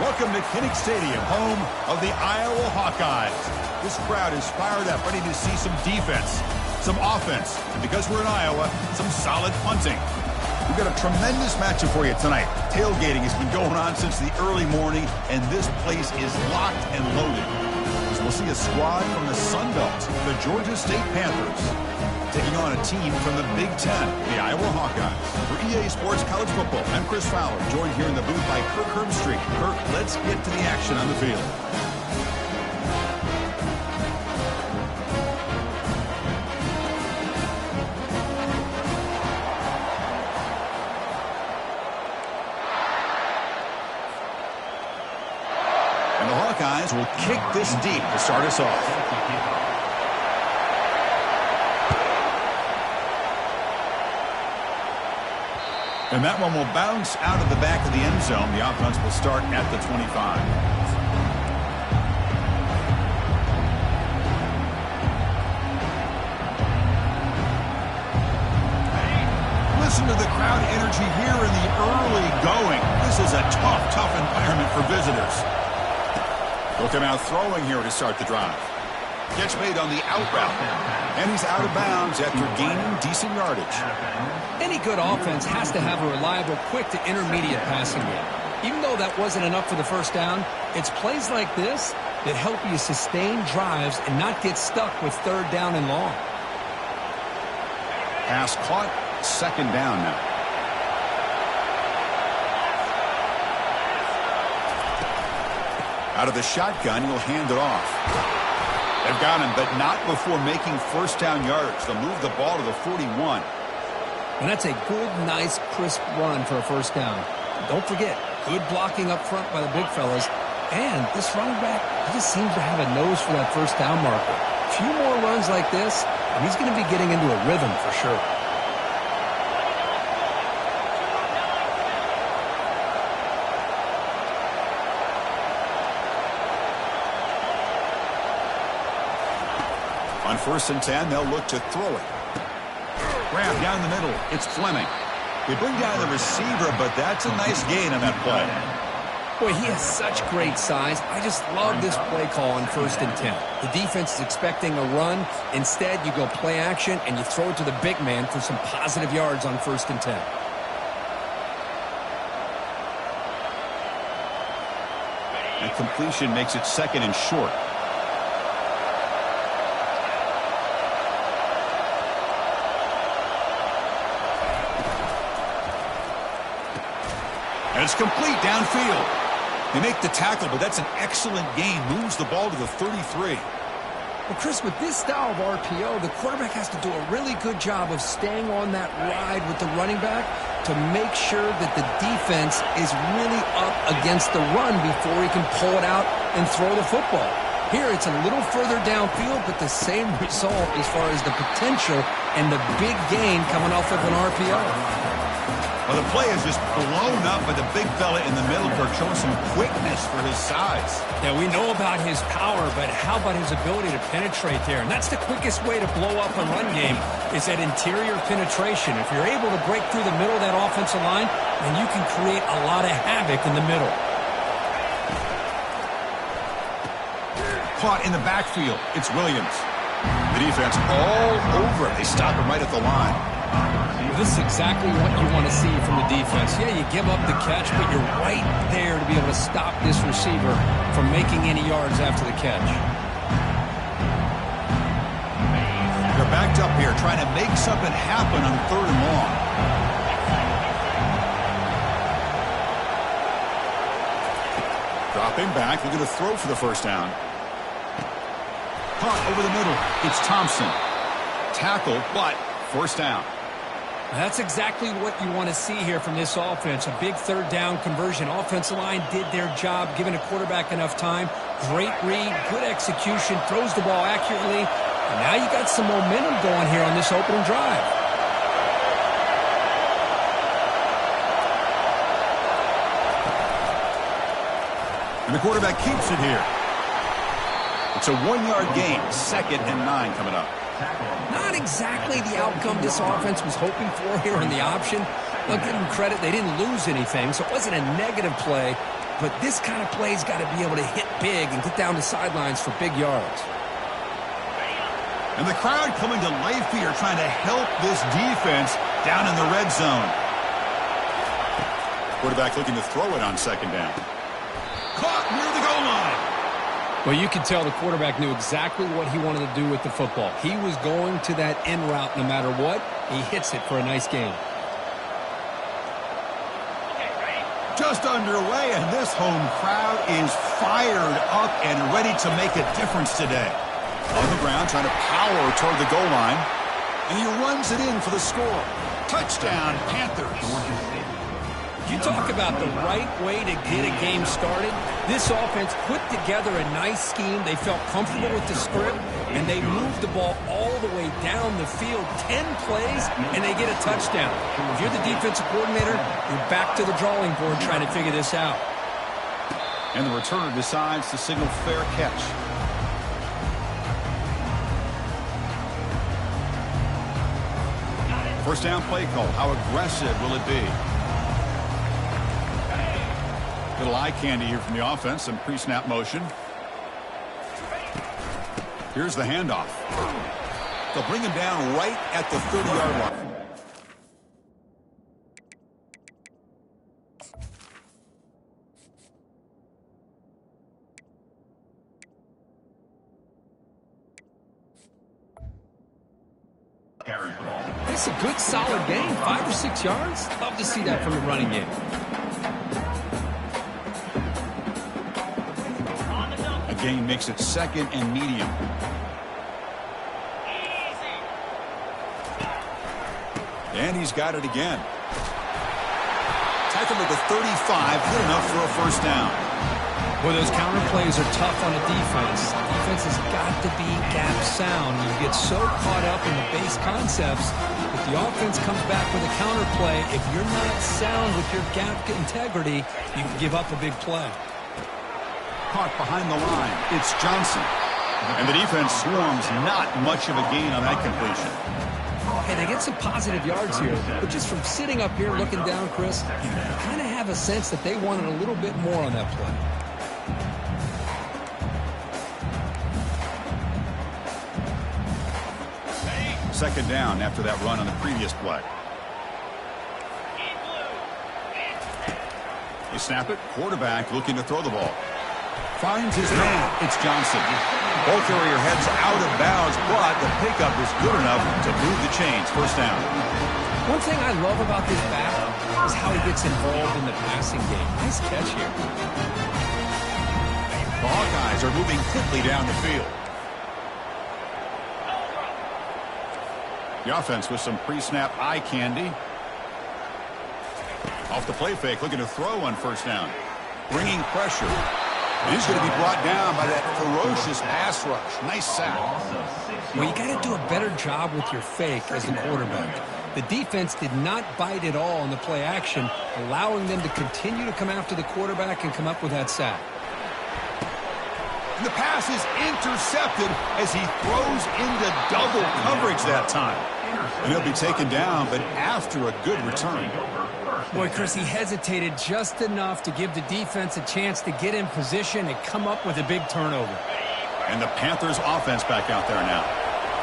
Welcome to Kinnick Stadium, home of the Iowa Hawkeyes. This crowd is fired up, ready to see some defense, some offense, and because we're in Iowa, some solid punting. We've got a tremendous matchup for you tonight. Tailgating has been going on since the early morning, and this place is locked and loaded. So we'll see a squad from the Sun Belt, the Georgia State Panthers, taking on a team from the Big Ten, the Iowa Hawkeyes. For EA Sports College Football, I'm Chris Fowler, joined here in the booth by Kirk Herbstreit. Kirk, let's get to the action on the field. And the Hawkeyes will kick this deep to start us off. And that one will bounce out of the back of the end zone. The offense will start at the 25. Listen to the crowd energy here in the early going. This is a tough environment for visitors. They'll come out throwing here to start the drive. Catch made on the out route. And he's out of bounds after gaining decent yardage. Any good offense has to have a reliable, quick to intermediate passing game. Even though that wasn't enough for the first down, it's plays like this that help you sustain drives and not get stuck with third down and long. Pass caught, second down now. Out of the shotgun, he'll hand it off. They've got him, but not before making first down yardage. They'll move the ball to the 41. And that's a good, nice, crisp run for a first down. Don't forget, good blocking up front by the big fellas. And this running back, he just seems to have a nose for that first down marker. A few more runs like this, and he's going to be getting into a rhythm for sure. On 1st and 10, they'll look to throw it. Grab down the middle. It's Fleming. They bring down the receiver, but that's a nice gain on that play. Boy, he has such great size. I just love this play call on 1st and 10. The defense is expecting a run. Instead, you go play action, and you throw it to the big man for some positive yards on 1st and 10. And completion makes it second and short. And it's complete downfield. They make the tackle, but that's an excellent gain. Moves the ball to the 33. Well, Chris, with this style of RPO, the quarterback has to do a really good job of staying on that ride with the running back to make sure that the defense is really up against the run before he can pull it out and throw the football. Here, it's a little further downfield, but the same result as far as the potential and the big gain coming off of an RPO. Well, the play is just blown up by the big fella in the middle for showing some quickness for his size. Yeah, we know about his power, but how about his ability to penetrate there? And that's the quickest way to blow up a run game is that interior penetration. If you're able to break through the middle of that offensive line, then you can create a lot of havoc in the middle. Caught in the backfield. It's Williams. The defense all over it. They stop him right at the line. This is exactly what you want to see from the defense. Yeah, you give up the catch, but you're right there to be able to stop this receiver from making any yards after the catch. They're backed up here trying to make something happen on 3rd and long. Dropping back, looking to throw for the first down. Caught over the middle. It's Thompson. Tackle, but first down. That's exactly what you want to see here from this offense. A big third down conversion. Offensive line did their job, giving a quarterback enough time. Great read, good execution, throws the ball accurately. And now you got some momentum going here on this opening drive. And the quarterback keeps it here. It's a 1-yard gain. 2nd and 9 coming up. Not exactly the outcome this offense was hoping for here in the option. I'll give them credit, they didn't lose anything, so it wasn't a negative play. But this kind of play's got to be able to hit big and get down the sidelines for big yards. And the crowd coming to life here trying to help this defense down in the red zone. Quarterback looking to throw it on second down. Caught near the goal line. Well, you could tell the quarterback knew exactly what he wanted to do with the football. He was going to that in route no matter what. He hits it for a nice gain. Just underway, and this home crowd is fired up and ready to make a difference today. On the ground, trying to power toward the goal line, and he runs it in for the score. Touchdown, Panthers. You talk about the right way to get a game started. This offense put together a nice scheme. They felt comfortable with the script, and they moved the ball all the way down the field. 10 plays, and they get a touchdown. If you're the defensive coordinator, you're back to the drawing board trying to figure this out. And the returner decides to signal fair catch. First down play call. How aggressive will it be? Little eye candy here from the offense. Some pre-snap motion. Here's the handoff. They'll bring him down right at the 30-yard line. It's a good, solid game. 5 or 6 yards. Love to see that from the running game. Gain makes it second and medium. And he's got it again. Tackled at the 35, good enough for a first down. Well, those counter plays are tough on a defense. Defense has got to be gap sound. You get so caught up in the base concepts. If the offense comes back with a counter play, if you're not sound with your gap integrity, you can give up a big play. Caught behind the line. It's Johnson. And the defense swarms not much of a gain on that completion. Hey, they get some positive yards here, but just from sitting up here looking down, Chris, you kind of have a sense that they wanted a little bit more on that play. Second down after that run on the previous play. They snap it. Quarterback looking to throw the ball. Finds his man. It's Johnson. Ball carrier heads out of bounds, but the pickup is good enough to move the chains. First down. One thing I love about this back is how he gets involved in the passing game. Nice catch here. The Hawkeyes are moving quickly down the field. The offense with some pre-snap eye candy. Off the play fake, looking to throw on first down. Bringing pressure. He's going to be brought down by that ferocious pass rush. Nice sack. Well, you got to do a better job with your fake as the quarterback. The defense did not bite at all in the play action, allowing them to continue to come after the quarterback and come up with that sack. And the pass is intercepted as he throws into double coverage that time. And he'll be taken down, but after a good return. Boy, Chris, he hesitated just enough to give the defense a chance to get in position and come up with a big turnover. And the Panthers offense back out there now.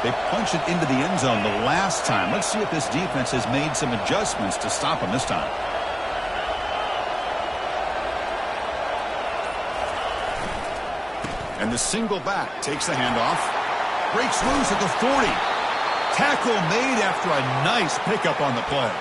They punched it into the end zone the last time. Let's see if this defense has made some adjustments to stop him this time. And the single back takes the handoff. Breaks loose at the 40. Tackle made after a nice pickup on the play.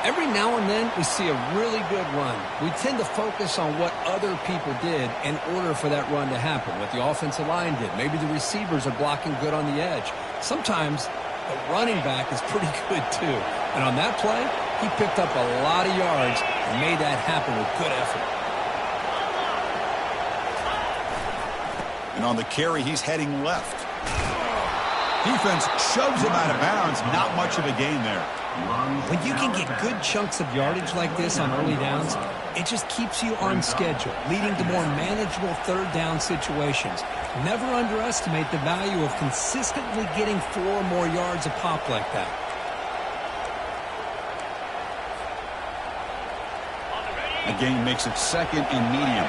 Every now and then we see a really good run. We tend to focus on what other people did in order for that run to happen, what the offensive line did. Maybe the receivers are blocking good on the edge. Sometimes the running back is pretty good too. And on that play, he picked up a lot of yards and made that happen with good effort. And on the carry, he's heading left. Defense shoves him out of bounds. Not much of a gain there. When you can get good chunks of yardage like this on early downs, It just keeps you on schedule, leading to more manageable third down situations. Never underestimate the value of consistently getting 4 or more yards a pop like that. The gain makes it second and medium.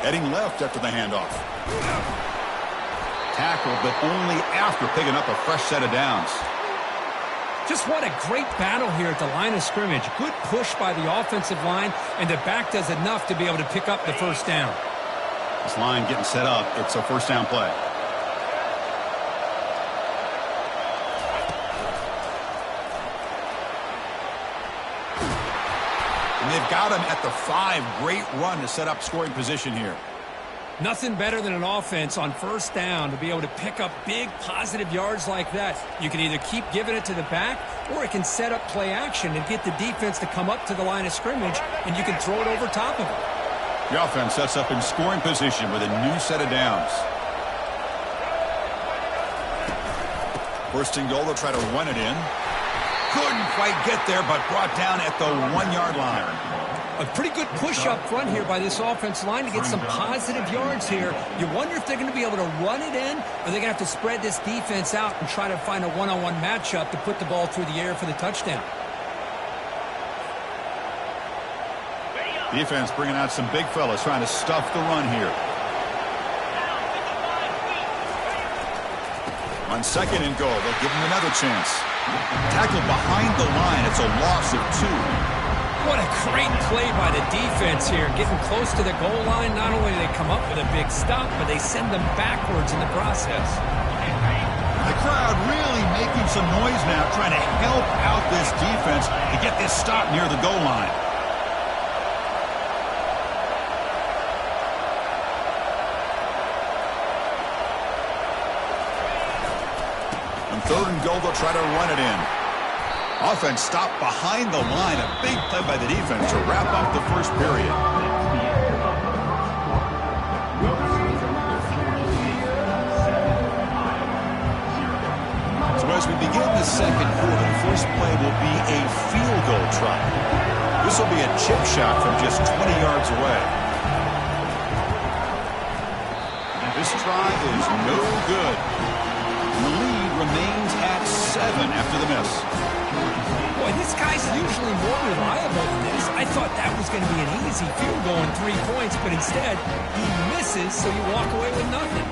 Heading left after the handoff. Tackle, but only after picking up a fresh set of downs. Just what a great battle here at the line of scrimmage. Good push by the offensive line, and the back does enough to be able to pick up the first down. This line getting set up. It's a first down play. And they've got him at the 5. Great run to set up scoring position here. Nothing better than an offense on first down to be able to pick up big positive yards like that. You can either keep giving it to the back, or it can set up play action and get the defense to come up to the line of scrimmage, and you can throw it over top of it. The offense sets up in scoring position with a new set of downs. First and goal, they'll try to run it in. Couldn't quite get there, but brought down at the 1-yard line. A pretty good push up front here by this offensive line to get some positive yards here. You wonder if they're going to be able to run it in, or they're going to have to spread this defense out and try to find a one-on-one matchup to put the ball through the air for the touchdown. Defense bringing out some big fellas trying to stuff the run here. On second and goal, they'll give him another chance. Tackle behind the line. It's a loss of 2. What a great play by the defense here. Getting close to the goal line, not only do they come up with a big stop, but they send them backwards in the process. The crowd really making some noise now, trying to help out this defense to get this stop near the goal line. On third and goal, they'll try to run it in. Offense stopped behind the line. A big play by the defense to wrap up the first period. So as we begin the second quarter, the first play will be a field goal try. This will be a chip shot from just 20 yards away. This try is no good. The lead remains at 7 after the miss. Boy, this guy's usually more reliable than this. I thought that was going to be an easy field goal in 3 points, but instead, he misses, so you walk away with nothing.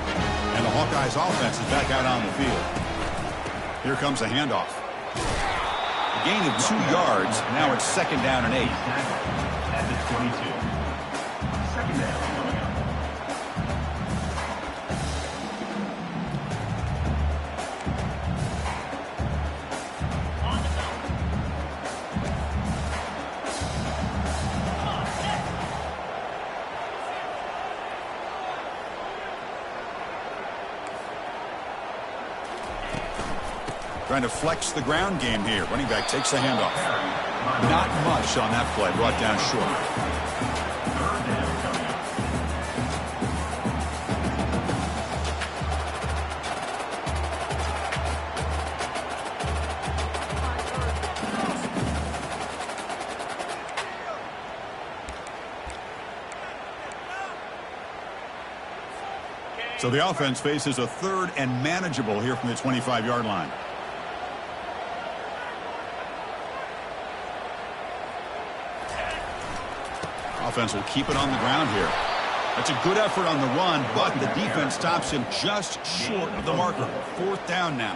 And the Hawkeyes offense is back out on the field. Here comes a handoff. A gain of 2 yards. Now it's second down and 8. At the 22. Second down. Trying to flex the ground game here. Running back takes the handoff. Not much on that play. Brought down short. So the offense faces a third and manageable here from the 25-yard line. Offense will keep it on the ground here. That's a good effort on the run, but the defense stops him just short of the marker. Fourth down now.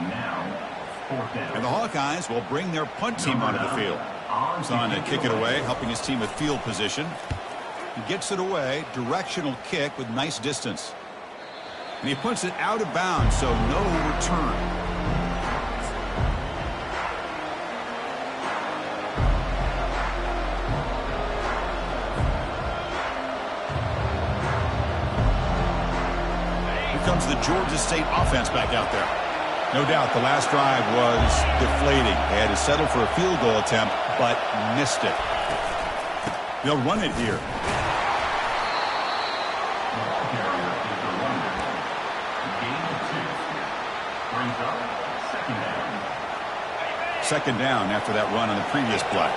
And the Hawkeyes will bring their punt team onto the field. He's on to kick it away, helping his team with field position. He gets it away, directional kick with nice distance. And he puts it out of bounds, so no return. Comes the Georgia State offense back out there. No doubt the last drive was deflating. They had to settle for a field goal attempt, but missed it. They'll run it here. Second down after that run on the previous play.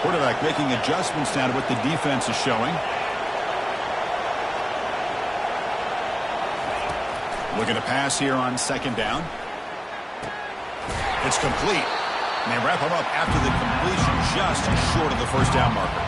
Quarterback making adjustments now to what the defense is showing. Looking to pass here on second down. It's complete. And they wrap him up after the completion, just short of the first down marker.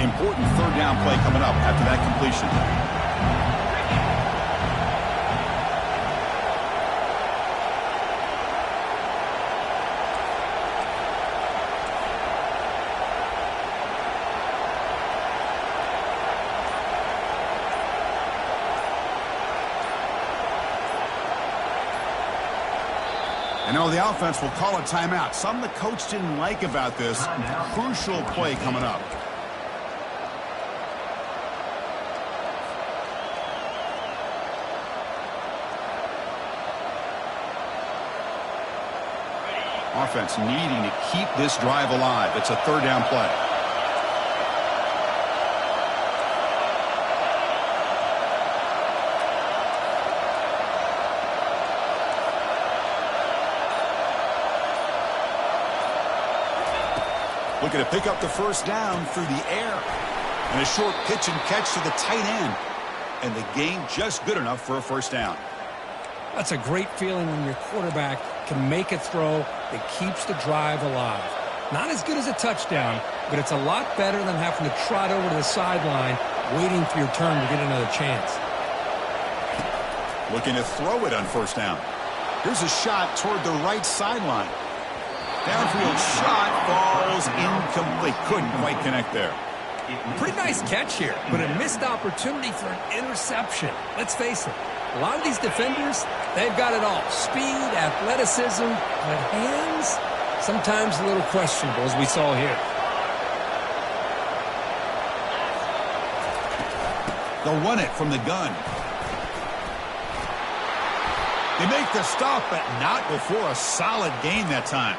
Important third down play coming up after that completion. I know the offense will call a timeout. Something the coach didn't like about this. Crucial play coming up. Offense needing to keep this drive alive. It's a third down play. Looking to pick up the first down through the air. And a short pitch and catch to the tight end. And the gain just good enough for a first down. That's a great feeling when your quarterback can make a throw that keeps the drive alive. Not as good as a touchdown, but it's a lot better than having to trot over to the sideline waiting for your turn to get another chance. Looking to throw it on first down. Here's a shot toward the right sideline. Downfield shot falls incomplete. Couldn't quite connect there. Pretty nice catch here, but a missed opportunity for an interception. Let's face it, a lot of these defenders, they've got it all. Speed, athleticism, but hands, sometimes a little questionable, as we saw here. They'll run it from the gun. They make the stop, but not before a solid gain that time.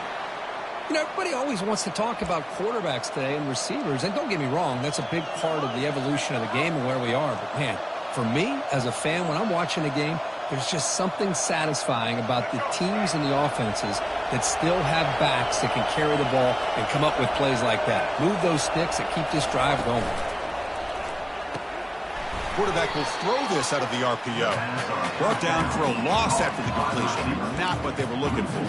You know, everybody always wants to talk about quarterbacks today and receivers, and don't get me wrong, that's a big part of the evolution of the game and where we are. But, man, for me, as a fan, when I'm watching a game, there's just something satisfying about the teams and the offenses that still have backs that can carry the ball and come up with plays like that. Move those sticks and keep this drive going. Quarterback will throw this out of the RPO. Brought down for a loss after the completion. Not what they were looking for.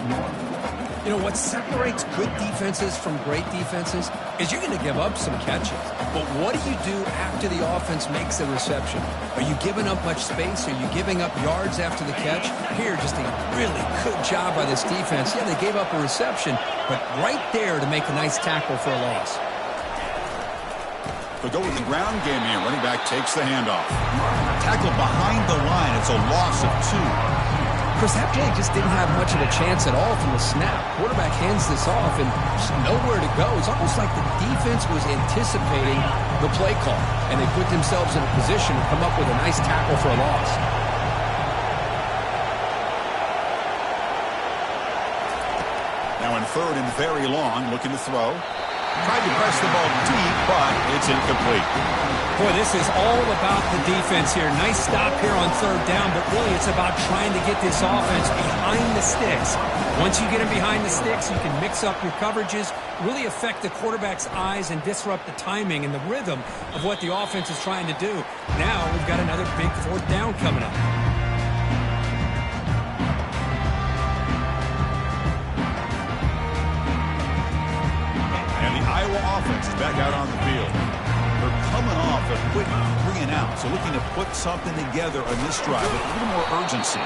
You know, what separates good defenses from great defenses is you're going to give up some catches. But what do you do after the offense makes a reception? Are you giving up much space? Are you giving up yards after the catch? Here, just a really good job by this defense. Yeah, they gave up a reception, but right there to make a nice tackle for a loss. They'll go with the ground game here. Running back takes the handoff. Tackle behind the line. It's a loss of 2. Chris, that play just didn't have much of a chance at all from the snap. Quarterback hands this off and just nowhere to go. It's almost like the defense was anticipating the play call, and they put themselves in a position to come up with a nice tackle for a loss. Now in third and very long, looking to throw. Tried to press the ball deep, but it's incomplete. Boy, this is all about the defense here. Nice stop here on third down, but really it's about trying to get this offense behind the sticks. Once you get them behind the sticks, you can mix up your coverages, really affect the quarterback's eyes and disrupt the timing and the rhythm of what the offense is trying to do. Now we've got another big fourth down coming up. Iowa offense is back out on the field. They're coming off a quick 3 and out, so looking to put something together on this drive with a little more urgency.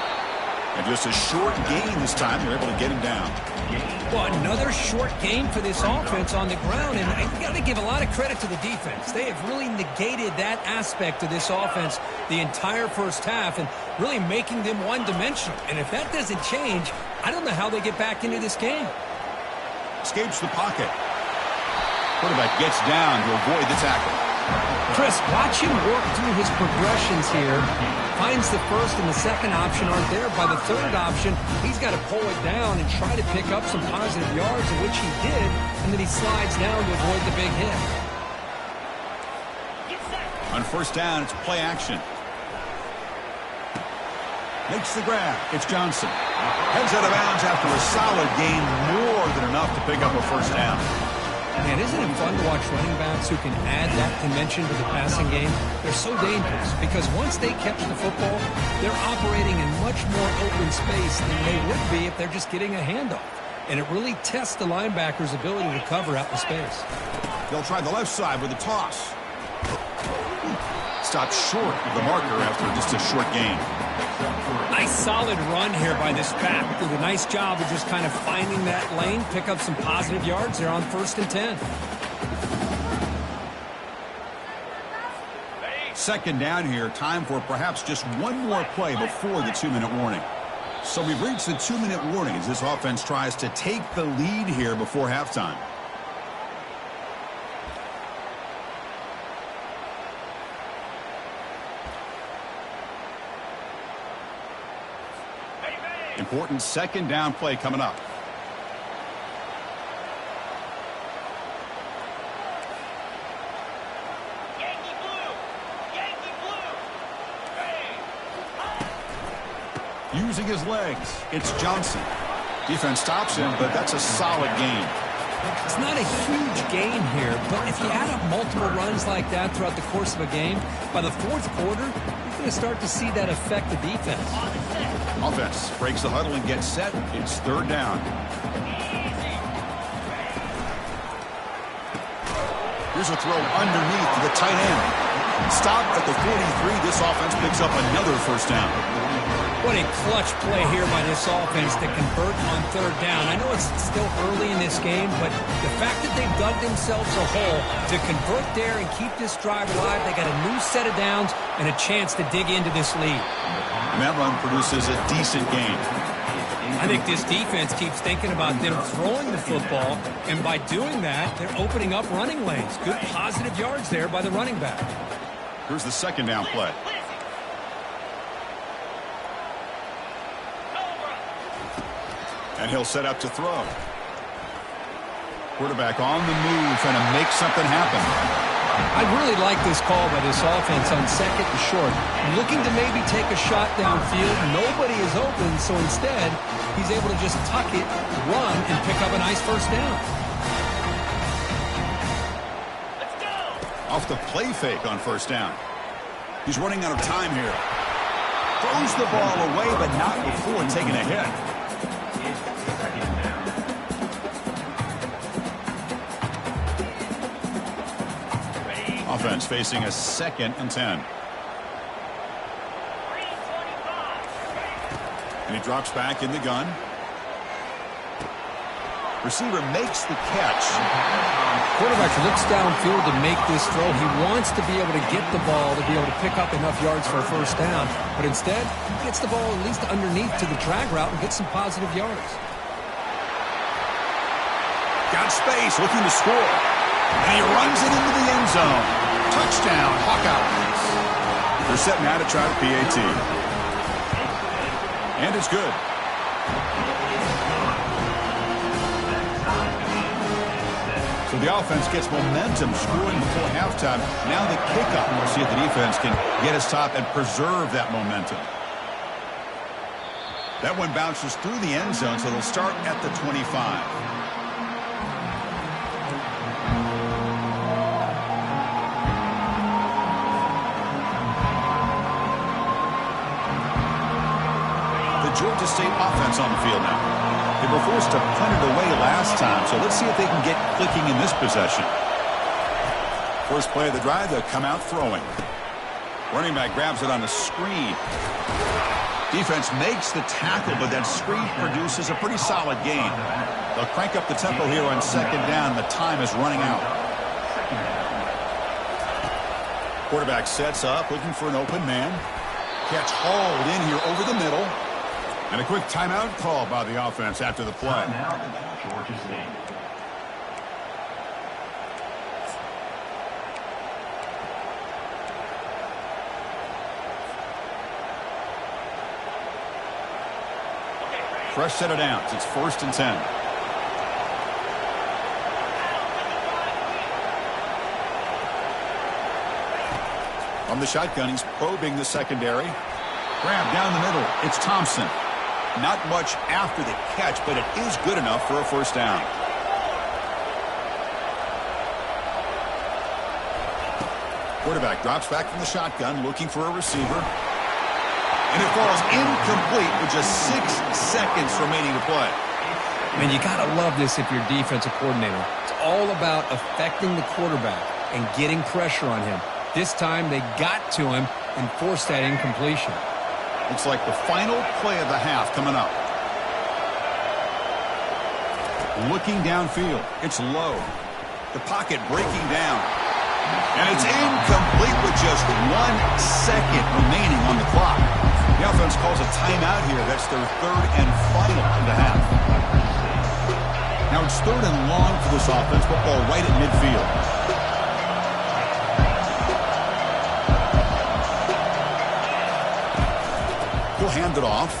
And just a short gain this time, they're able to get him down. Well, another short gain for this offense on the ground, and I got to give a lot of credit to the defense. They have really negated that aspect of this offense the entire first half and really making them one-dimensional. And if that doesn't change, I don't know how they get back into this game. Escapes the pocket. Quarterback gets down to avoid the tackle. Chris, watch him work through his progressions here. Finds the first and the second option aren't there. By the third option, he's got to pull it down and try to pick up some positive yards, of which he did, and then he slides down to avoid the big hit. On first down, it's play action. Makes the grab. It's Johnson. Heads out of bounds after a solid gain, more than enough to pick up a first down. Man, isn't it fun to watch running backs who can add that dimension to the passing game? They're so dangerous because once they catch the football, they're operating in much more open space than they would be if they're just getting a handoff. And it really tests the linebacker's ability to cover out the space. They'll try the left side with a toss. Stopped short of the marker after just a short gain. Nice solid run here by this back. Did a nice job of just kind of finding that lane, pick up some positive yards there on 1st and 10. Second down here, time for perhaps just one more play before the 2-minute warning. So we've reached the 2-minute warning as this offense tries to take the lead here before halftime. Important second down play coming up. Yankee blue! Yankee blue! Using his legs, it's Johnson. Defense stops him, but that's a solid gain. It's not a huge gain here, but if you add up multiple runs like that throughout the course of a game, by the fourth quarter, you're going to start to see that affect the defense. Offense breaks the huddle and gets set. It's third down. Here's a throw underneath to the tight end. Stop at the 43. This offense picks up another first down. What a clutch play here by this offense to convert on third down. I know it's still early in this game, but the fact that they've dug themselves a hole to convert there and keep this drive alive, they got a new set of downs and a chance to dig into this lead. And that run produces a decent gain. I think this defense keeps thinking about them throwing the football, and by doing that, they're opening up running lanes. Good positive yards there by the running back. Here's the second down play. And he'll set up to throw. Quarterback on the move, trying to make something happen. I really like this call by this offense on second and short. Looking to maybe take a shot downfield. Nobody is open, so instead, he's able to just tuck it, run, and pick up a nice first down. Let's go! Off the play fake on first down. He's running out of time here. Throws the ball away, but not before taking a hit. Offense facing a 2nd and 10. And he drops back in the gun. Receiver makes the catch. Quarterback looks downfield to make this throw. He wants to be able to get the ball to be able to pick up enough yards for a first down. But instead, he gets the ball at least underneath to the drag route and gets some positive yards. Got space, looking to score. And he runs it into the end zone. Touchdown, Hawkeyes. They're set now to try the PAT. And it's good. So the offense gets momentum scoring before halftime. Now the kickoff. We'll see if the defense can get his top and preserve that momentum. That one bounces through the end zone, so they'll start at the 25. Georgia State offense on the field now. They were forced to punt it away last time, so let's see if they can get clicking in this possession. First play of the drive, they'll come out throwing. Running back grabs it on the screen. Defense makes the tackle, but that screen produces a pretty solid gain. They'll crank up the tempo here on second down. The time is running out. Quarterback sets up, looking for an open man. Catch hauled in here over the middle. And a quick timeout call by the offense after the play. Now, Georgia State. Fresh set of downs. It's 1st and 10. From the shotgun, he's probing the secondary. Grab down the middle. It's Thompson. Not much after the catch, but it is good enough for a 1st down. Quarterback drops back from the shotgun, looking for a receiver. And it falls incomplete with just 6 seconds remaining to play. Man, you got to love this if you're a defensive coordinator. It's all about affecting the quarterback and getting pressure on him. This time they got to him and forced that incompletion. Looks like the final play of the half coming up. Looking downfield. It's low. The pocket breaking down. And it's incomplete with just 1 second remaining on the clock. The offense calls a timeout here. That's their 3rd and final of the half. Now it's 3rd and long for this offense. Football right at midfield. He'll hand it off.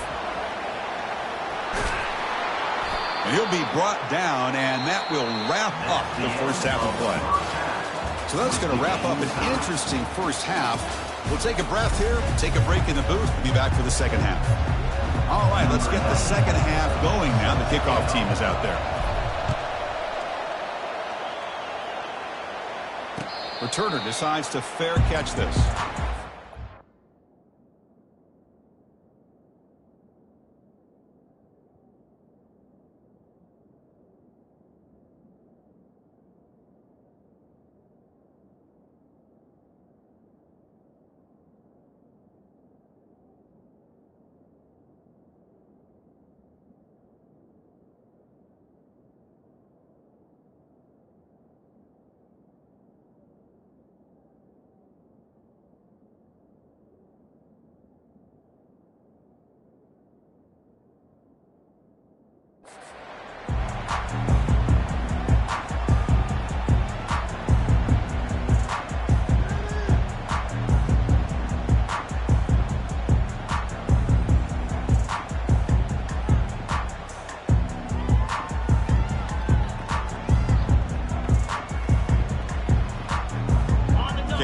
And he'll be brought down, and that will wrap up the 1st half of play. So that's going to wrap up an interesting 1st half. We'll take a breath here, take a break in the booth, we'll be back for the 2nd half. All right, let's get the 2nd half going now. The kickoff team is out there. Returner decides to fair catch this.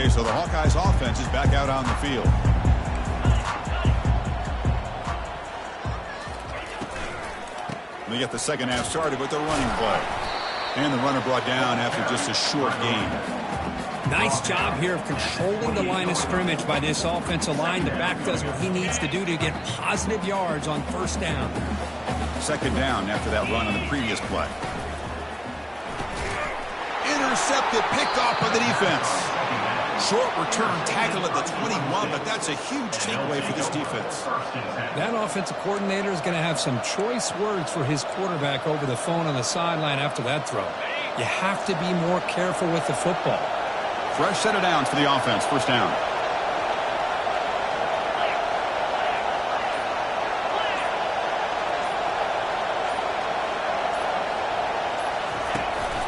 So the Hawkeyes offense is back out on the field. They get the 2nd half started with the running play. And the runner brought down after just a short gain. Nice job here of controlling the line of scrimmage by this offensive line. The back does what he needs to do to get positive yards on 1st down. 2nd down after that run on the previous play. Intercepted, picked off by the defense. Short return tackle at the 21, but that's a huge takeaway for this defense. That offensive coordinator is going to have some choice words for his quarterback over the phone on the sideline after that throw. You have to be more careful with the football. Fresh set of downs for the offense. 1st down.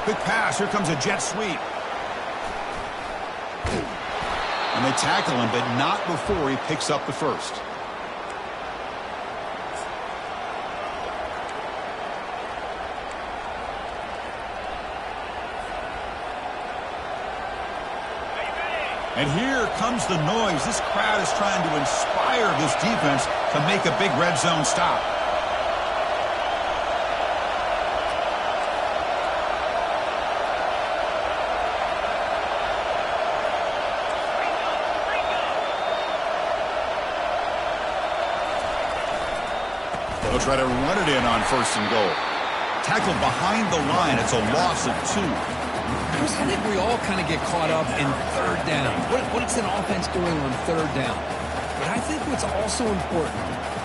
Big pass. Here comes a jet sweep. And they tackle him, but not before he picks up the 1st. And here comes the noise. This crowd is trying to inspire this defense to make a big red zone stop. They'll try to run it in on 1st and goal. Tackled behind the line. It's a loss of 2. Chris, I think we all kind of get caught up in 3rd down. What's an offense doing on 3rd down? But I think what's also important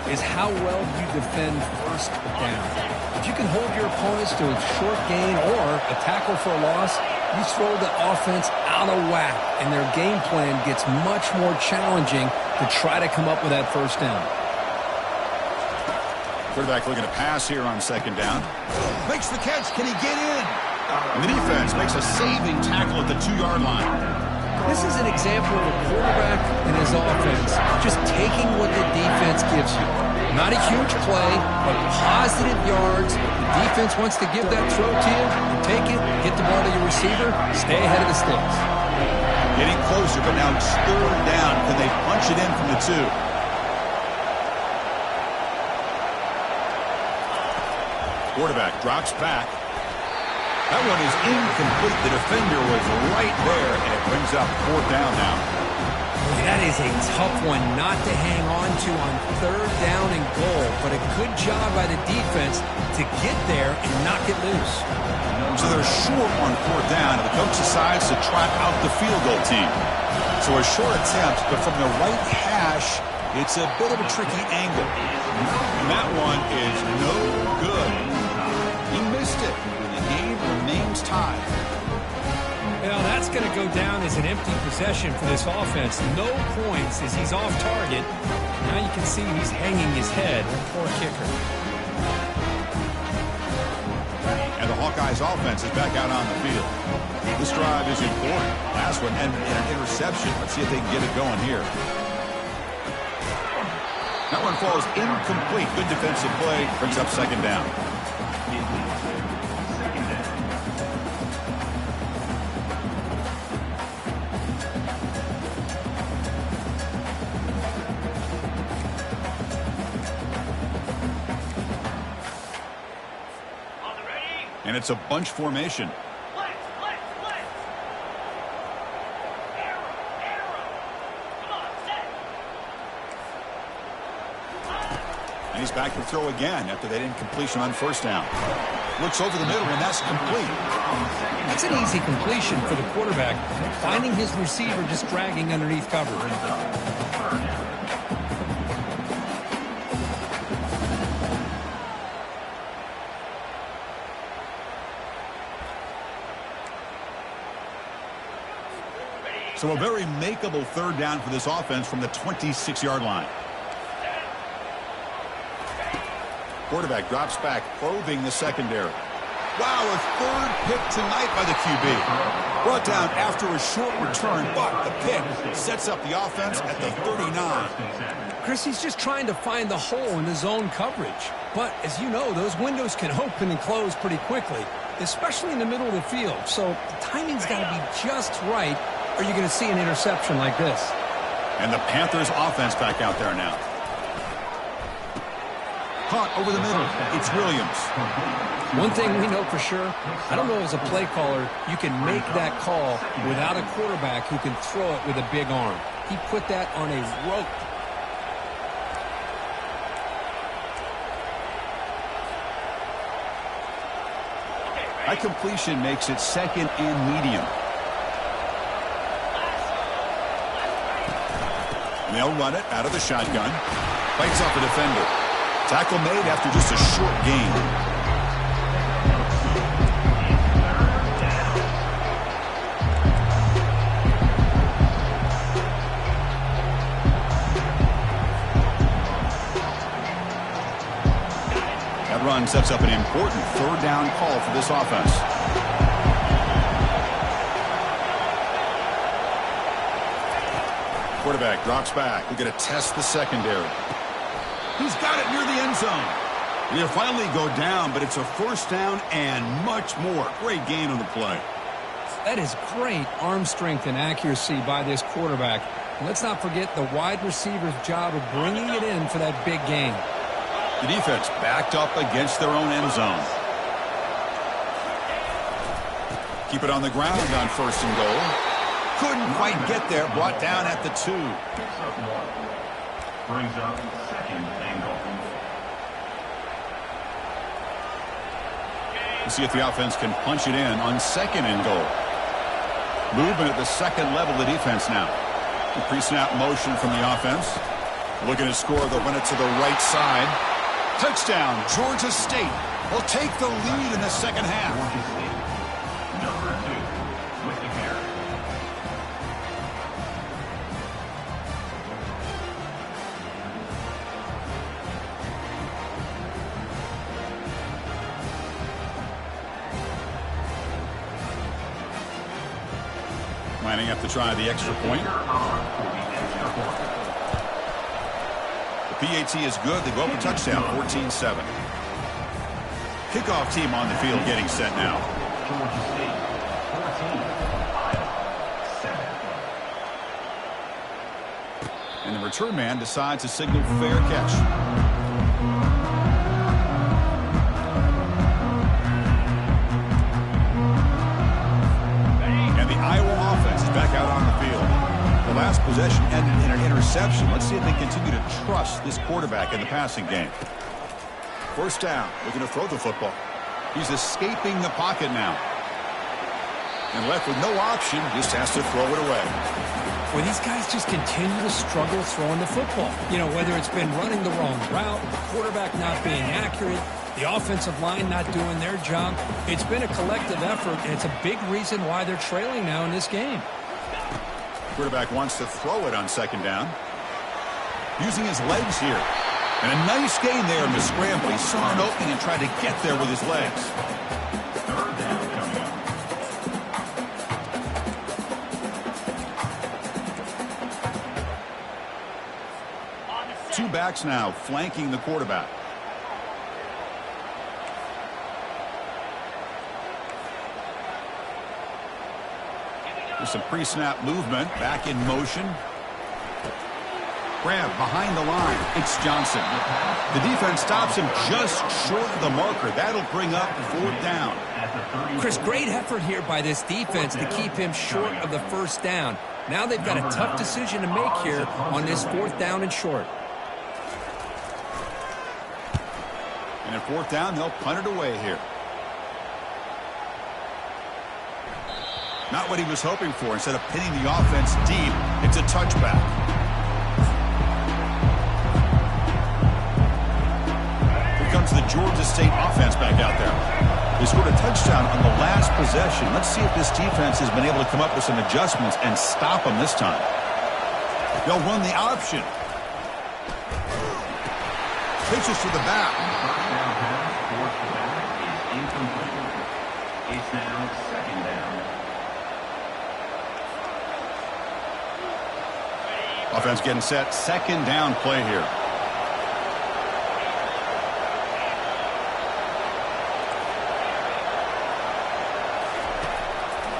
is how well you defend 1st down. If you can hold your opponents to a short gain or a tackle for a loss, you throw the offense out of whack, and their game plan gets much more challenging to try to come up with that 1st down. Quarterback looking to pass here on 2nd down. Makes the catch. Can he get in? And the defense makes a saving tackle at the 2-yard line. This is an example of a quarterback and his offense just taking what the defense gives you. Not a huge play, but positive yards. The defense wants to give that throw to you. You take it, get the ball to your receiver, stay ahead of the sticks. Getting closer, but now it's 3rd down. Can they punch it in from the 2? Quarterback drops back. That one is incomplete. The defender was right there, and it brings up 4th down now. That is a tough one not to hang on to on 3rd down and goal, but a good job by the defense to get there and knock it loose. So they're short on 4th down, and the coach decides to trot out the field goal team. So a short attempt, but from the right hash, it's a bit of a tricky angle. And that one is no good. He missed it, and the game remains tied. Well, that's going to go down as an empty possession for this offense. No points as he's off target. Now you can see he's hanging his head. Poor kicker. And the Hawkeyes offense is back out on the field. This drive is important. Last one ended in an interception. Let's see if they can get it going here. That one falls incomplete. Good defensive play. Brings up 2nd down. And it's a bunch formation. Blitz. Arrow. Come on, set. And he's back to throw again after that incompletion on 1st down. Looks over the middle, and that's complete. That's an easy completion for the quarterback, finding his receiver just dragging underneath cover. So a very makeable 3rd down for this offense from the 26-yard line. Quarterback drops back, probing the secondary. Wow, a 3rd pick tonight by the QB. Brought down after a short return, but the pick sets up the offense at the 39. Chris, he's just trying to find the hole in his own coverage. But as you know, those windows can open and close pretty quickly, especially in the middle of the field. So the timing's got to be just right, or you're going to see an interception like this. And the Panthers offense back out there now. Caught over the middle. It's Williams. One thing we know for sure, I don't know as a play caller, you can make that call without a quarterback who can throw it with a big arm. He put that on a rope. That completion makes it 2nd and medium. And they'll run it out of the shotgun. Fights off the defender. Tackle made after just a short gain. That run sets up an important 3rd down call for this offense. Quarterback drops back. We're going to test the secondary. He's got it near the end zone. He'll finally go down, but it's a 1st down and much more. Great gain on the play. That is great arm strength and accuracy by this quarterback. And let's not forget the wide receiver's job of bringing it in for that big gain. The defense backed up against their own end zone. Keep it on the ground on 1st and goal. Couldn't quite get there. Brought down at the 2. Brings up 2nd and goal. We'll see if the offense can punch it in on 2nd and goal. Movement at the 2nd level of the defense now. The pre-snap motion from the offense. Looking to score, they'll run it to the right side. Touchdown, Georgia State will take the lead in the 2nd half. Georgia State, number 2, with the carry. Lining up to try the extra point. The PAT is good. They go up a touchdown, 14-7. Kickoff team on the field getting set now. Georgia State, 14, Iowa, 7. And the return man decides to signal fair catch. And the Iowa offense is back out on the field. The last possession ended in an interception. Let's see if they continue to trust this quarterback in the passing game. First down, looking to throw the football. He's escaping the pocket now. And left with no option, just has to throw it away. Well, these guys just continue to struggle throwing the football. You know, whether it's been running the wrong route, the quarterback not being accurate, the offensive line not doing their job. It's been a collective effort, and it's a big reason why they're trailing now in this game. Quarterback wants to throw it on second down. Using his legs here. And a nice gain there in the scramble. He saw an opening and tried to get there with his legs. Third down coming up. Two backs now flanking the quarterback. There's some pre-snap movement. Back in motion. Grab behind the line. It's Johnson. The defense stops him just short of the marker. That'll bring up fourth down. Chris, great effort here by this defense to keep him short of the first down. Now they've got a tough decision to make here on this fourth down and short. And at fourth down, they'll punt it away here. Not what he was hoping for. Instead of pinning the offense deep, it's a touchback. Here comes the Georgia State offense back out there. They scored a touchdown on the last possession. Let's see if this defense has been able to come up with some adjustments and stop them this time. They'll run the option. Pitches to the back. First down pass towards the back is incomplete. It's now second down. Offense getting set. Second down play here.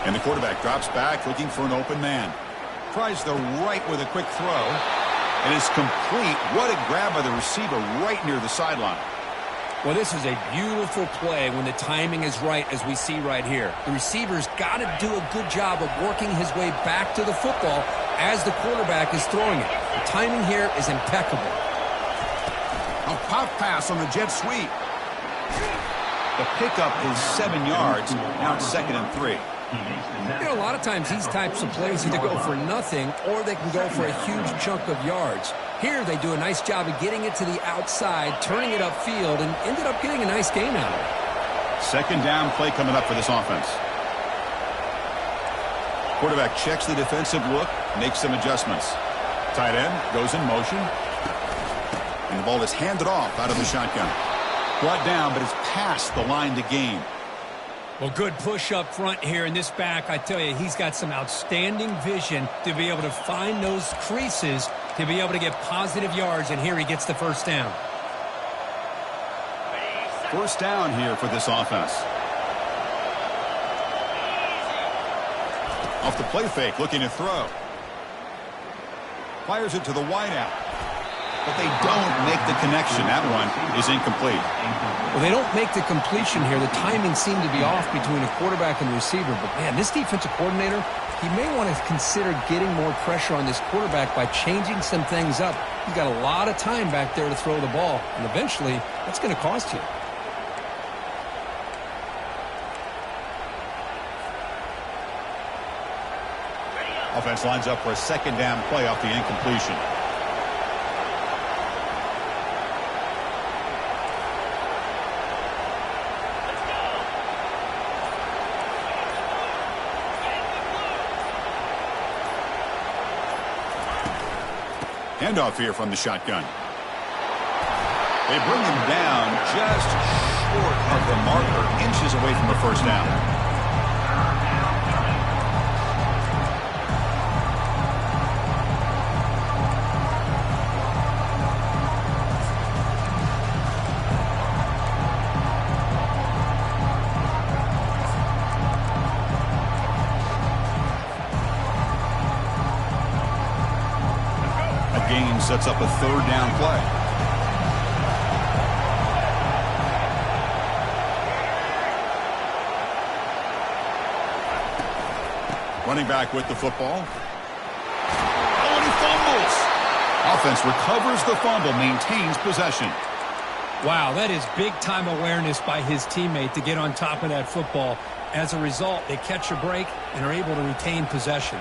And the quarterback drops back looking for an open man. Tries the right with a quick throw. And it's complete. What a grab by the receiver right near the sideline. Well, this is a beautiful play when the timing is right, as we see right here. The receiver's got to do a good job of working his way back to the football as the quarterback is throwing it. The timing here is impeccable. A pop pass on the jet sweep. The pickup is 7 yards. Now it's 2nd and 3. You know, a lot of times these types of plays either go for nothing or they can go for a huge chunk of yards. Here they do a nice job of getting it to the outside, turning it upfield, and ended up getting a nice gain out of it. Second down play coming up for this offense. Quarterback checks the defensive look, makes some adjustments. Tight end goes in motion. And the ball is handed off out of the shotgun. Brought down, but it's past the line to gain. Well, good push up front here in this back. I tell you, he's got some outstanding vision to be able to find those creases to be able to get positive yards, and here he gets the first down. First down here for this offense. Off the play fake, looking to throw. Fires it to the wideout. But they don't make the connection. That one is incomplete. Well, they don't make the completion here. The timing seemed to be off between a quarterback and the receiver. But, man, this defensive coordinator, he may want to consider getting more pressure on this quarterback by changing some things up. He's got a lot of time back there to throw the ball. And eventually, that's going to cost you. Offense lines up for a second down play off the incompletion. Handoff here from the shotgun. They bring him down just short of the marker, inches away from the first down. motion sets up a third down play. Running back with the football. Oh, and he fumbles. Offense recovers the fumble, maintains possession. Wow, that is big-time awareness by his teammate to get on top of that football. As a result, they catch a break and are able to retain possession.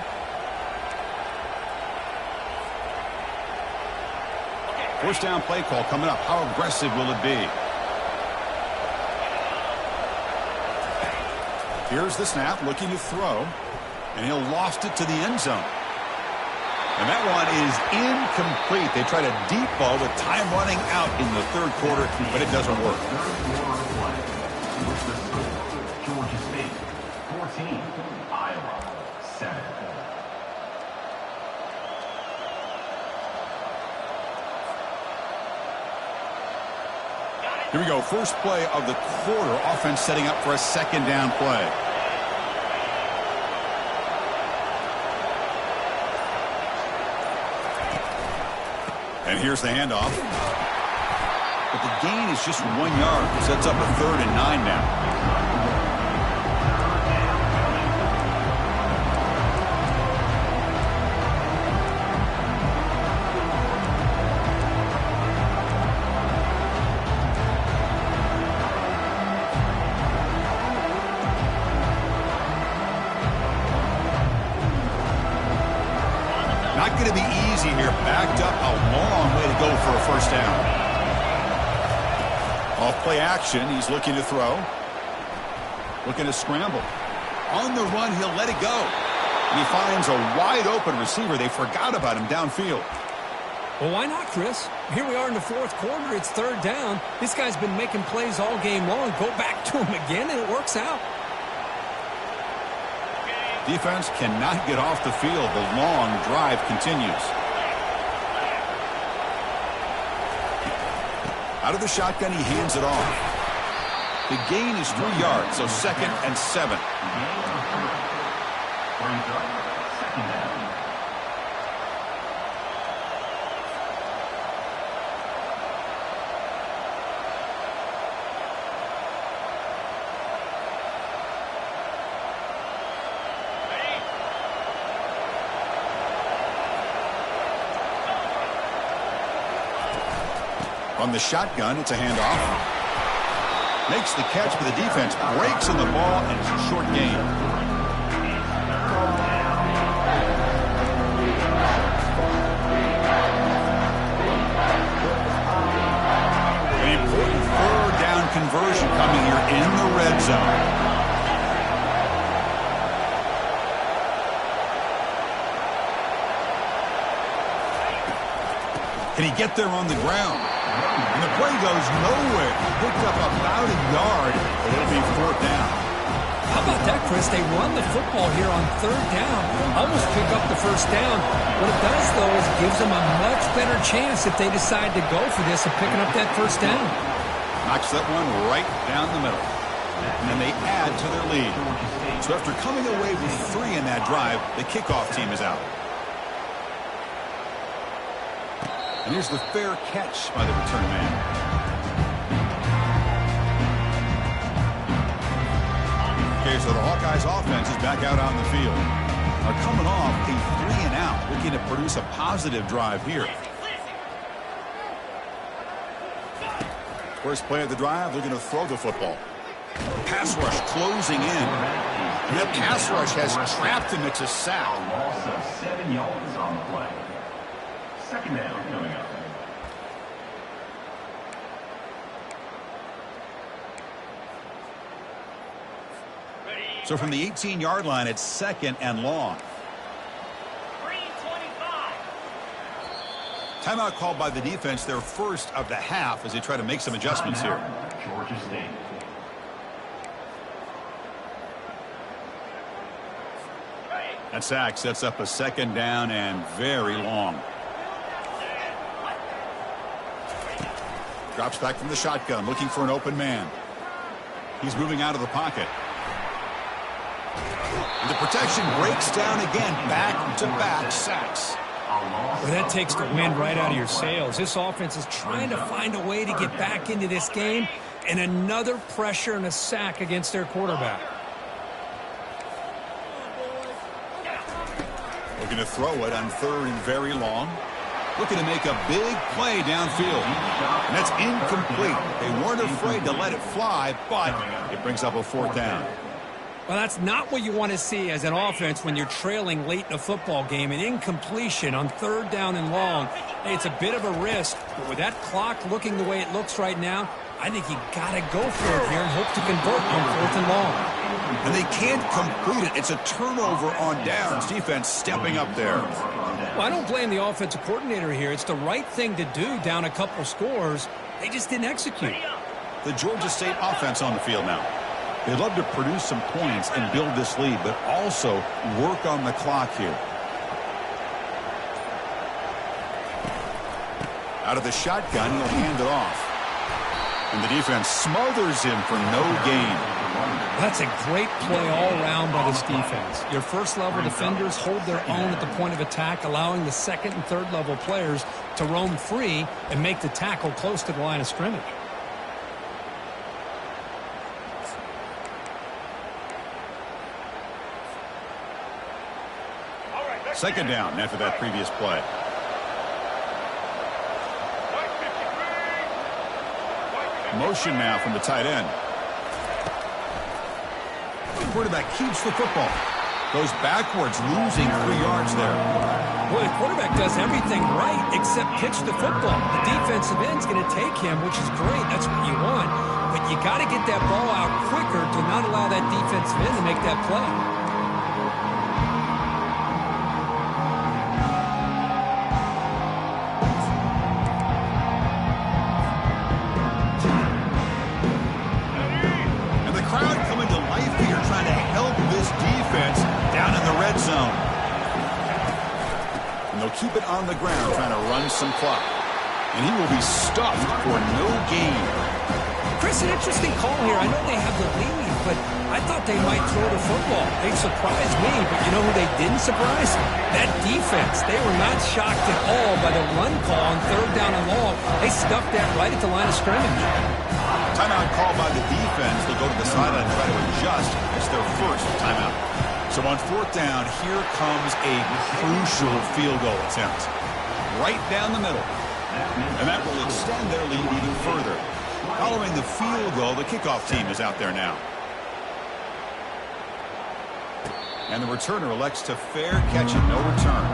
First down play call coming up. How aggressive will it be? Here's the snap, looking to throw. And he'll lost it to the end zone. And that one is incomplete. They tried a deep ball with time running out in the third quarter, but it doesn't work. Georgia State 14, Iowa 7. Here we go. First play of the quarter. Offense setting up for a second down play. And here's the handoff. But the gain is just 1 yard. Sets up a 3rd and 9 now. Not going to be easy here. Backed up a long way to go for a first down. Off play action. He's looking to throw. Looking to scramble. On the run, he'll let it go. And he finds a wide open receiver. They forgot about him downfield. Well, why not, Chris? Here we are in the fourth quarter. It's third down. This guy's been making plays all game long. Go back to him again, and it works out. Defense cannot get off the field. The long drive continues. Out of the shotgun, he hands it off. The gain is 3 yards, so 2nd and 7. On the shotgun, it's a handoff. Makes the catch, but the defense breaks in the ball, and it's a short gain. An important third down conversion coming here in the red zone. Can he get there on the ground? And the play goes nowhere. Picked up about a yard, but it'll be 4th down. How about that, Chris? They run the football here on third down. Almost pick up the first down. What it does, though, is it gives them a much better chance if they decide to go for this of picking up that first down. Knocks that one right down the middle. And they add to their lead. So after coming away with 3 in that drive, the kickoff team is out. And here's the fair catch by the return man. Okay, so the Hawkeyes offense is back out on the field. Are coming off a 3 and out, looking to produce a positive drive here. First play of the drive, looking to throw the football. Pass rush closing in. And that pass rush has trapped him. It's a sack. Loss of 7 yards on the play. Second down coming up. So from the 18-yard line, it's 2nd and long. 3:25. Timeout called by the defense, their first of the half, as they try to make some adjustments here. Georgia State. That sack sets up a 2nd down and very long. Drops back from the shotgun, looking for an open man. He's moving out of the pocket. And the protection breaks down again. Back-to-back sacks. Well, that takes the wind right out of your sails. This offense is trying to find a way to get back into this game, and another pressure and a sack against their quarterback. Looking to throw it on 3rd and very long. Looking to make a big play downfield. And that's incomplete. They weren't afraid to let it fly, but it brings up a 4th down. Well, that's not what you want to see as an offense when you're trailing late in a football game. An incompletion on 3rd down and long. Hey, it's a bit of a risk, but with that clock looking the way it looks right now, I think you got to go for it here and hope to convert on 4th and long. And they can't complete it. It's a turnover on downs. Defense stepping up there. Well, I don't blame the offensive coordinator here. It's the right thing to do down a couple scores. They just didn't execute. The Georgia State offense on the field now. They'd love to produce some points and build this lead, but also work on the clock here. Out of the shotgun, he'll hand it off. And the defense smothers him for no gain. That's a great play all around by this defense. Your first-level defenders hold their own at the point of attack, allowing the 2nd and 3rd-level players to roam free and make the tackle close to the line of scrimmage. Second down after that previous play. Motion now from the tight end. The quarterback keeps the football. Goes backwards, losing 3 yards there. Boy, the quarterback does everything right except pitch the football. The defensive end's going to take him, which is great. That's what you want. But you got to get that ball out quicker to not allow that defensive end to make that play. Keep it on the ground, trying to run some clock. And he will be stuffed for no gain. Chris, an interesting call here. I know they have the lead, but I thought they might throw the football. They surprised me, but you know who they didn't surprise? That defense. They were not shocked at all by the run call on 3rd down and long. They stuffed that right at the line of scrimmage. Timeout call by the defense. They'll go to the sideline and try to adjust. It's their first timeout. So on 4th down, here comes a crucial field goal attempt. Right down the middle. And that will extend their lead even further. Following the field goal, the kickoff team is out there now. And the returner elects to fair catch it, no return.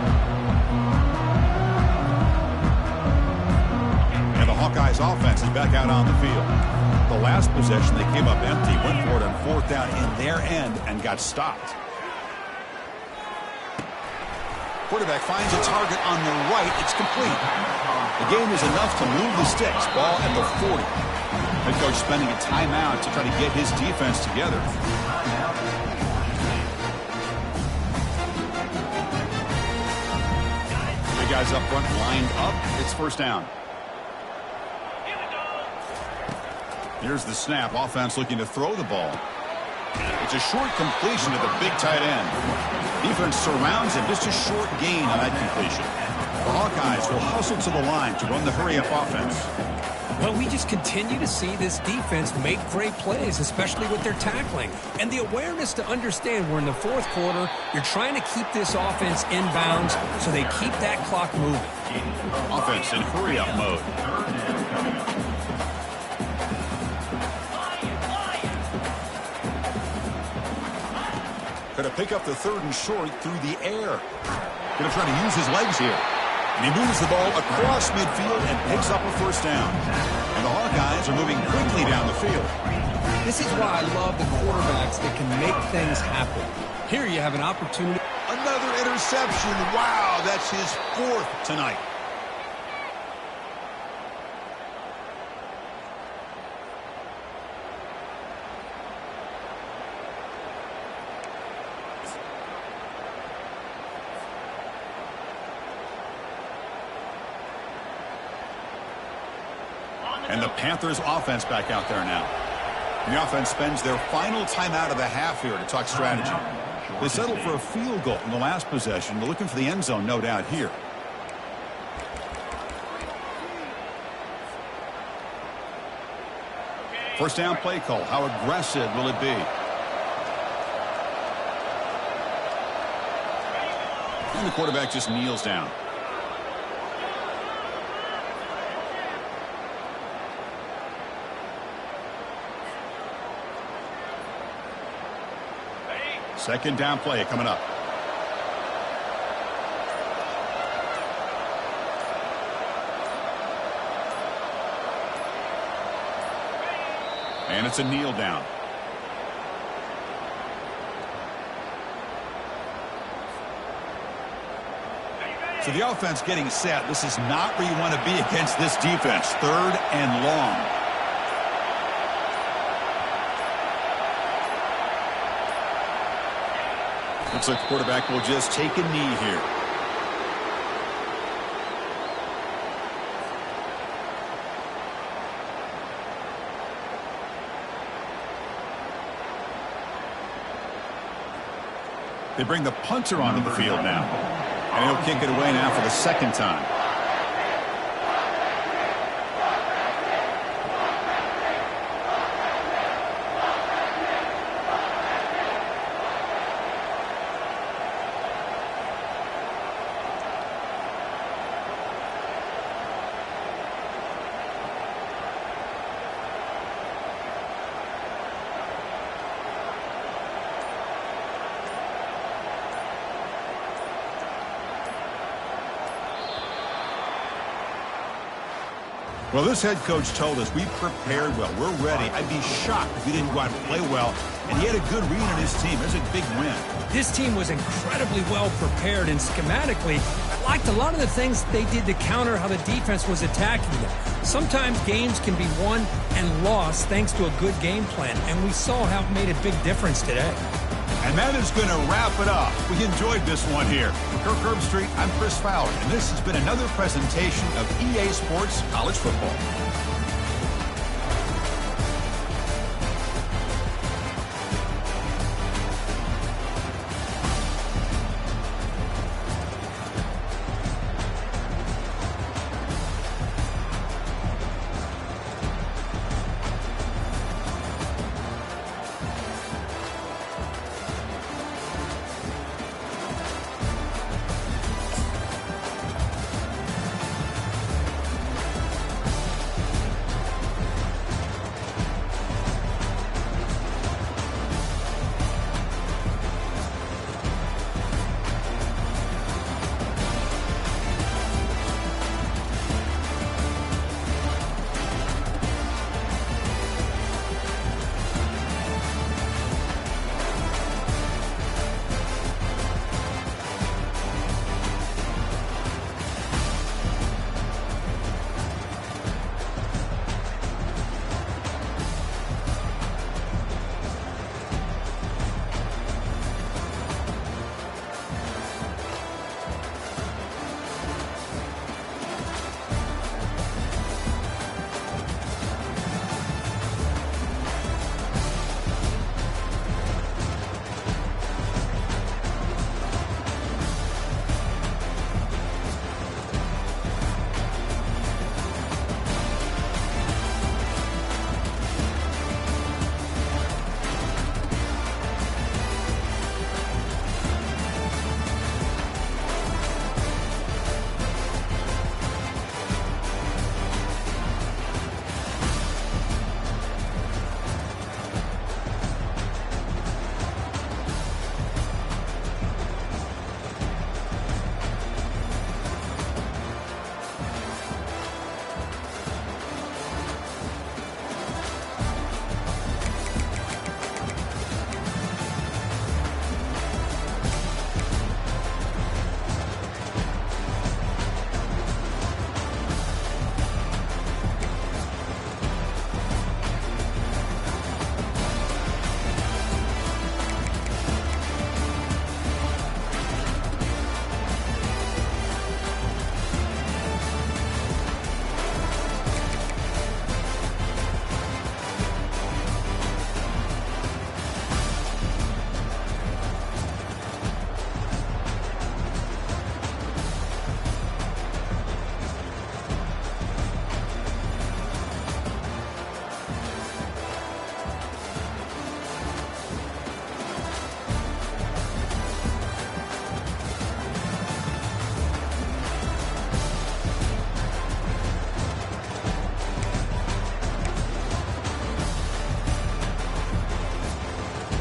And the Hawkeyes offense is back out on the field. The last possession, they came up empty, went for it on 4th down in their end and got stopped. Quarterback finds a target on the right. It's complete. The game is enough to move the sticks. Ball at the 40. Head coach spending a timeout to try to get his defense together. The guys up front lined up. It's 1st down. Here's the snap. Offense looking to throw the ball. It's a short completion to the big tight end. Defense surrounds him. Just a short gain on that completion. The Hawkeyes will hustle to the line to run the hurry-up offense. Well, we just continue to see this defense make great plays, especially with their tackling. And the awareness to understand we're in the 4th quarter, you're trying to keep this offense in bounds so they keep that clock moving. Offense in hurry-up mode. Going to pick up the 3rd and short through the air. Going to try to use his legs here. And he moves the ball across midfield and picks up a 1st down. And the Hawkeyes are moving quickly down the field. This is why I love the quarterbacks that can make things happen. Here you have an opportunity. Another interception. Wow, that's his 4th tonight. And the Panthers offense back out there now. The offense spends their final timeout of the half here to talk strategy. They settled for a field goal in the last possession. They're looking for the end zone, no doubt, here. First down play call. How aggressive will it be? And the quarterback just kneels down. Second down play coming up. And it's a kneel down. So the offense getting set. This is not where you want to be against this defense. Third and long. Looks like the quarterback will just take a knee here. They bring the punter onto the field now. And he'll kick it away now for the second time. Well, this head coach told us we prepared well. We're ready. I'd be shocked if he didn't go out and play well. And he had a good read on his team. That's a big win. This team was incredibly well prepared, and schematically, I liked a lot of the things they did to counter how the defense was attacking them. Sometimes games can be won and lost thanks to a good game plan, and we saw how it made a big difference today. And that is going to wrap it up. We enjoyed this one here. For Kirk Herbstreit, I'm Chris Fowler, and this has been another presentation of EA Sports College Football.